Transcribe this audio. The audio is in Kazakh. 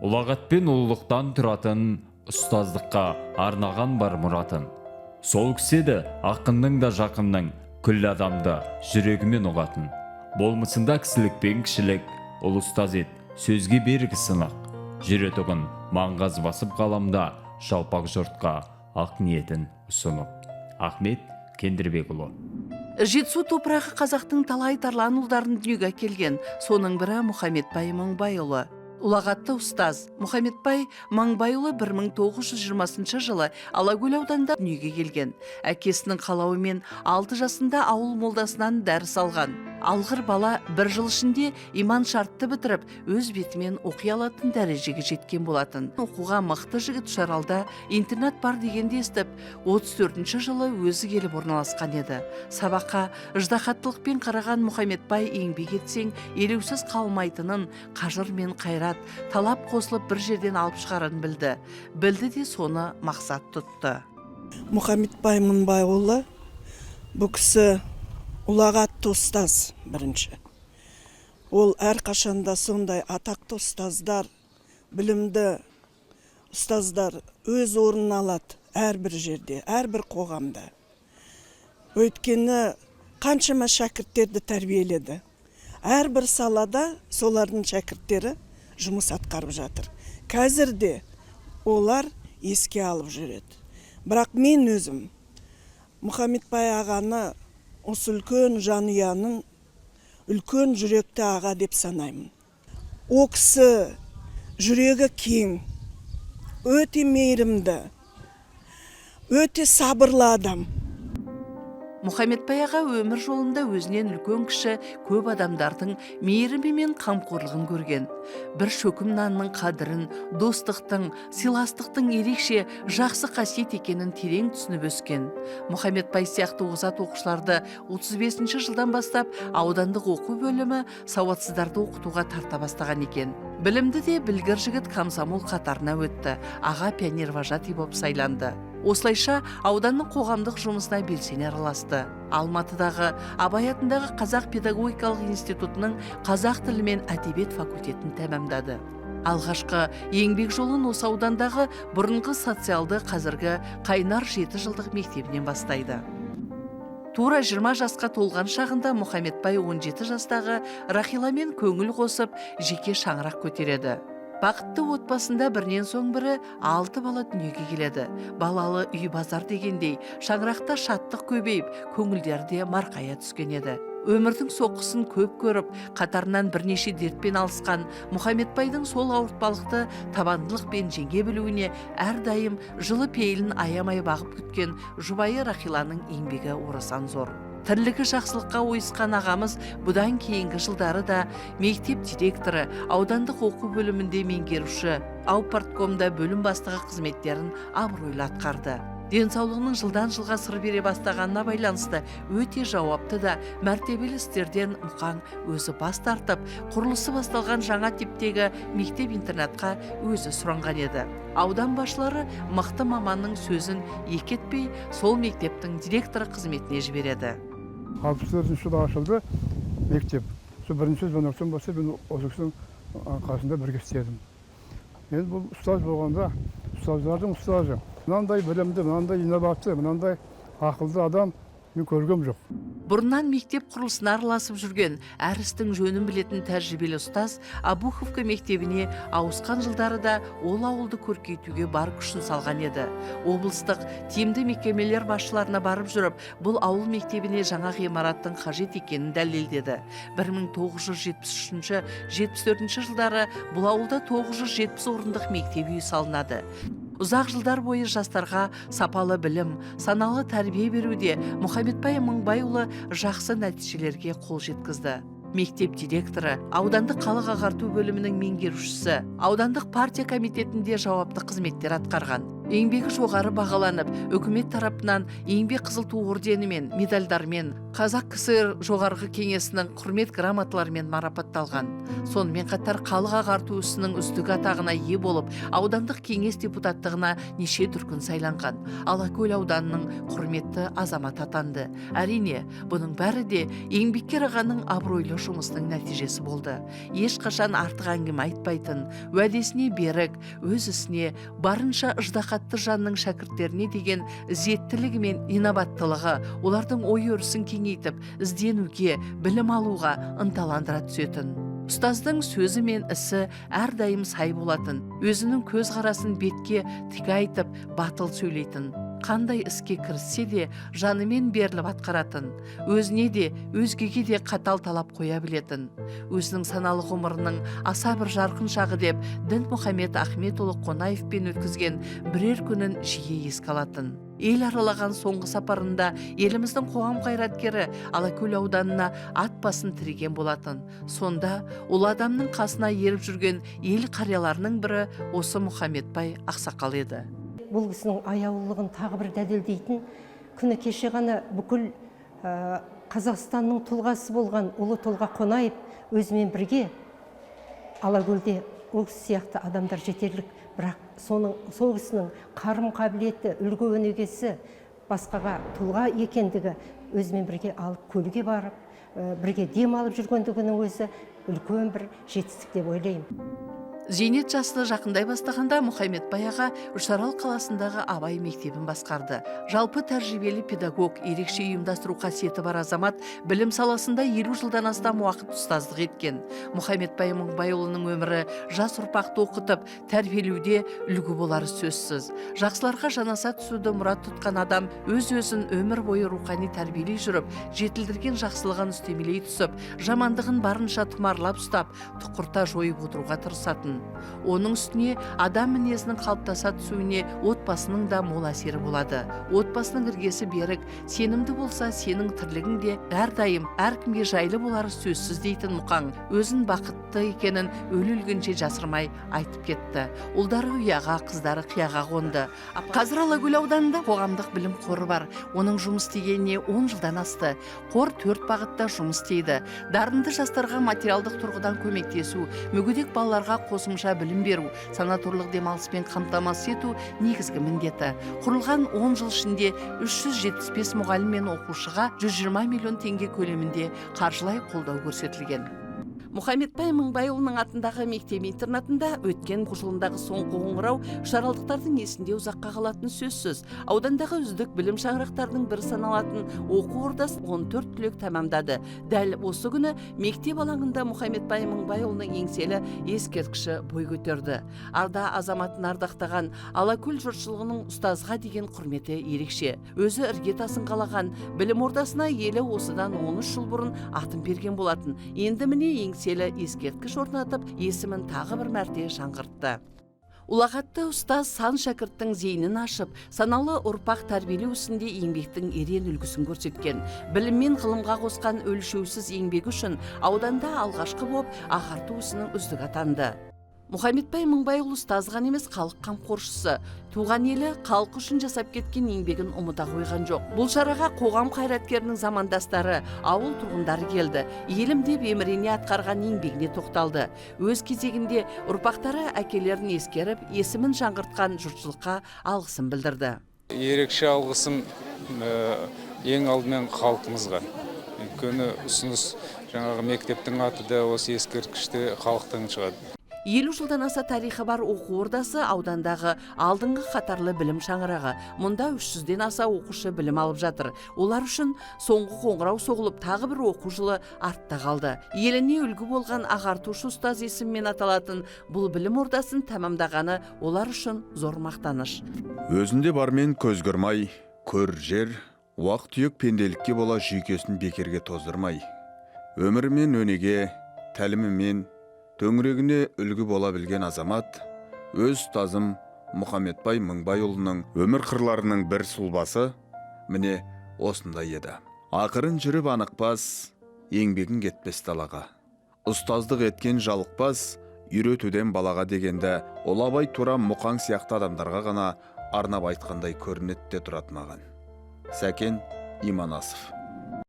Ұлағат пен ұлылықтан тұратын ұстаздыққа арнаған бар мұратын. Сол кіседі ақынның да жақынның күллі адамды жүрегімен ұғатын. Болмысында кісілік пен кішілік, ұл ұстаз ет, сөзге бергі сынақ. Жүретұғын маңғаз басып қаламда, жалпақ жұртқа ақ ниетін ұсынып. Ахмет Кендірбекұлы. Жетісу топырағы қазақтың талай тарлан ұлдарын дүниеге келген, соның бірі Мұхамедбай Мыңбайұлы. Ұлағатты ұстаз Мұхамедбай Мыңбайұлы 1920 жылы Алакөл ауданында дүниеге келген. Әкесінің қалауымен 6 жасында ауыл молдасынан дәріс алған. Алғыр бала 1 жыл ішінде иман шартты бітіріп, өз бетімен оқи алатын дәрежеге жеткен болатын. Оқуға мықты жігіт Шаралда интернат бар дегенде естіп, 34 жылы өзі келіп орналасқан еді. Сабаққа ыждахаттылықпен қараған Мұхамедбай еңбек етсең, елеусіз қалмайтынын, қажыр мен қайрат, талап қосылып бір жерден алып шығарын білді. Білді де соны мақсат тұтты. Мұхамедбай Мыңбайұлы бұл кісі ұлағатты ұстаз бірінші. Ол әрқашанда сондай атақты ұстаздар, білімді ұстаздар өз орнын алады әрбір жерде, әрбір қоғамда. Өйткені қаншама шәкірттерді тәрбиеледі. Әрбір салада солардың шәкірттері жұмыс атқарып жатыр. Қазір де олар еске алып жүреді. Бірақ мен өзім Мұхамедбай ағаны осы үлкен жанұяның үлкен жүректі аға деп санаймын. О кісі жүрегі кең, өте мейірімді, өте сабырлы адам. Мұхамедбай аға өмір жолында өзінен үлкен кіші көп адамдардың мейірімі мен қамқорлығын көрген. Бір шөкім нанның қадірін, достықтың, сыйластықтың ерекше жақсы қасиет екенін терең түсініп өскен. Мұхамедбай сияқты озат оқушыларды 35 жылдан бастап аудандық оқу бөлімі сауатсыздарды оқытуға тарта бастаған екен. Білімді де білгір жігіт комсомол қатарына өтті. Аға пионер вожатый болып сайланды. Осылайша ауданның қоғамдық жұмысына белсене араласты. Алматыдағы Абай атындағы Қазақ педагогикалық институтының қазақ тілі мен әдебиет факультетін тәмамдады. Алғашқы еңбек жолын осы аудандағы бұрынғы социалды қазіргі Қайнар 7 жылдық мектебінен бастайды. Тура 20 жасқа толған шағында Мұхамедбай 17 жастағы Рахиламен көңіл қосып, жеке шаңырақ көтереді. Бақытты отбасында бірінен соң бірі 6 бала дүниеге келеді. Балалы үй базар дегендей, шаңырақта шаттық көбейіп, көңілдерде марқая түскен еді. Өмірдің соққысын көп көріп, қатарынан бірнеше дертпен алысқан Мұхамедбайдың сол ауыртпалықты табандылықпен жеңе білуіне әрдайым жылы пейілін аямай бағып күткен жұбайы Рахиланың еңбегі орасан зор. Тірлігі жақсылыққа ойысқан ағамыз бұдан кейінгі жылдары да мектеп директоры, аудандық оқу бөлімінде меңгеруші, аупарткомда бөлім бастығы қызметтерін абыройлы атқарды. Денсаулығының жылдан жылға сыр бере бастағанына байланысты өте жауапты да мәртебелі істерден Мұқан өзі бас тартып, құрылысы басталған жаңа типтегі мектеп-интернатқа өзі сұранған еді. Аудан басшылары мықты маманның сөзін екетпей, сол мектептің директоры қызметіне жібереді. 64 жылда ашылды мектеп. Сол бірінші звоноктан болса, мен осы кісінің қасында бірге істедім. Мен бұл ұстаз болғанда, ұстаздардың ұстазы. Мынандай білімді, мынандай инновация, мынандай ақылды адам мен көргем жоқ. Бұрыннан мектеп құрылысына араласып жүрген, әр істің жөнін білетін тәжірибелі ұстаз Абуховка мектебіне ауысқан жылдарыда ол ауылды көркейтуге бар күшін салған еді. Облыстық тиімді мекемелер басшыларына барып жүріп, бұл ауыл мектебіне жаңа ғимараттың қажет екенін дәлелдеді. 1973-74 жылдары бұл ауылда 970 орындық мектеп үйі салынады. Ұзақ жылдар бойы жастарға сапалы білім, саналы тәрбие беруде Мұхамедбай Мыңбайұлы жақсы нәтижелерге қол жеткізді. Мектеп директоры, аудандық халық ағарту бөлімінің меңгерушісі, аудандық партия комитетінде жауапты қызметтер атқарған. еңбегі жоғары бағаланып, үкімет тарапынан еңбек қызыл ту орденімен, медальдармен, Қазақ КСР жоғарғы кеңесінің құрмет грамоталарымен марапатталған. Сонымен қатар халық ағарту ісінің үздік атағына ие болып, аудандық кеңес депутаттығына неше дүркін сайланған. Алакөл ауданының құрметті азамат атанды. Әрине, бұның бәрі де еңбеккер ағаның абыройлы жұмысының нәтижесі болды. Ешқашан артық әңгіме айтпайтын, уәдесіне берік, өз ісіне барынша ыждахатты жанның шәкірттеріне деген ізеттілігі мен инабаттылығы олардың ой өрісін кеңейтіп, ізденуге, білім алуға ынталандыра түсетін. Ұстаздың сөзі мен ісі әрдайым сай болатын, өзінің көз қарасын бетке тіке айтып, батыл сөйлейтін. Қандай іске кіріссе де жанымен беріліп атқаратын, өзіне де өзгеге де қатал талап қоя білетін. Өзінің саналы ғұмырының аса бір жарқын шағы деп Дінмұхамед Ахметұлы Қонаевпен өткізген бірер күнін жиі еске алатын. Ел аралаған соңғы сапарында еліміздің қоғам қайраткері Алакөл ауданына ат басын тіреген болатын. Сонда ол адамның қасына еріп жүрген ел қарияларының бірі осы Мұхамедбай ақсақал еді. Бұл кісінің аяулылығын тағы бір дәлелдейтін күні кеше ғана бүкіл Қазақстанның тұлғасы болған ұлы тұлға Қонаев өзімен бірге Алакөлде ол сияқты адамдар жетерлік, бірақ сол кісінің қарым қабілеті, үлгі өнегесі басқаға тұлға екендігі өзімен бірге алып көлге барып, бірге дем алып жүргендігінің өзі үлкен бір жетістік деп ойлаймын. Зейнет жасы жақындай бастағанда Мұхамедбай аға Үшарал қаласындағы Абай мектебін басқарды. Жалпы тәжірибелі педагог, ерекше ұйымдастыру қасиеті бар азамат, білім саласында 50 жылдан астам уақыт ұстаздық еткен. Мұхамедбай Мыңбайұлының өмірі жас ұрпақты оқытып, тәрбиелеуде үлгі болары сөзсіз. Жақсыларға жанаса түсуді мұрат тұтқан адам өз-өзін өмір бойы рухани тәрбиелей жүріп, жетілдірген жақсылығын үстемелей түсіп, жамандығын барынша тұмарлап ұстап, тұқырта жойып отыруға тырысатын. Оның үстіне адам мінезінің қалыптаса түсуіне отбасының да мол әсері болады. Отбасының іргесі берік, сенімді болса, сенің тірлігің де әрдайым әркімге жайлы болары сөзсіз дейтін Мұқаң өзін бақытты екенін өле-өлгенше жасырмай айтып кетті. Ұлдары ұяға, қыздары қияға қонды. Қазір Алакөл ауданында қоғамдық білім қоры бар. Оның жұмыс істегеніне 10 жылдан асты. Қор 4 бағытта жұмыс істейді. Дарынды жастарға материалдық тұрғыдан көмектесу, мүгедек балаларға қосымша білім беру, санаторлық демалыспен қамтамасыз ету негізгі міндеті. Құрылған 10 жыл ішінде 375 мұғалім мен оқушыға 120 миллион теңге көлемінде қаржылай қолдау көрсетілген. Мұхамедбай Мыңбайұлының атындағы мектеп-интернатында өткен жылындағы соңғы қоңырау үшаралдықтардың есінде ұзаққа қалатын сөзсіз. Аудандағы үздік білім шаңырақтарының бірі саналатын оқу ордасы 14 түлек тәмамдады. Дәл осы күні мектеп алаңында Мұхамедбай Мыңбайұлының еңселі ескерткіші бой көтерді. Арда азаматын ардақтаған Алакөл жұртшылығының ұстазға деген құрметі ерекше. Өзі іргетасын қалаған білім ордасына елі осыдан 13 жыл бұрын атын берген болатын. Енді міне еңселі ескерткіш орнатып, есімін тағы бір мәрте жаңғыртты. Ұлағатты ұстаз сан шәкірттің зейінін ашып, саналы ұрпақ тәрбиелеу ісінде еңбектің ерен үлгісін көрсеткен. Білім мен ғылымға қосқан өлшеусіз еңбегі үшін ауданда алғашқы боп ағарту ісінің үздігі атанды. Мұхамедбай Мыңбайұлы ұстаз ғана емес, халық қамқоршысы. Туған елі халқы үшін жасап кеткен еңбегін ұмыта қойған жоқ. Бұл шараға қоғам қайраткерінің замандастары, ауыл тұрғындары келді. Елім деп емірене атқарған еңбегіне тоқталды. Өз кезегінде ұрпақтары әкелерін ескеріп, есімін жаңғыртқан жұртшылыққа алғысын білдірді. Ерекше алғысым ең алдымен халқымызға. Өйткені ұсыныс жаңағы мектептің аты да осы ескерткіште халықтан шығады. 50 жылдан аса тарихы бар оқу ордасы аудандағы алдыңғы қатарлы білім шаңырағы. Мұнда 300-ден аса оқушы білім алып жатыр. Олар үшін соңғы қоңырау соғылып, тағы бір оқу жылы артта қалды. Еліне үлгі болған ағартушы ұстаз есімімен аталатын бұл білім ордасын тәмамдағаны олар үшін зор мақтаныш. Өзінде бармен көз көрмай, көр жер, уақ түйек пенделікке бола жүйкесін бекерге тоздырмай. Өмірімен өнеге, тәлімімен төңірегіне үлгі бола білген азамат, өз ұстазым Мұхамедбай Мыңбайұлының өмір қырларының бір сұлбасы міне осындай еді. Ақырын жүріп анықпас, еңбегін кетпес далаға. Ұстаздық еткен жалықпас, үйретуден балаға дегенді Олабай Турам Мұқаң сияқты адамдарға ғана арнап айтқандай көрінеді де тұрады маған. Сәкен Иманасов.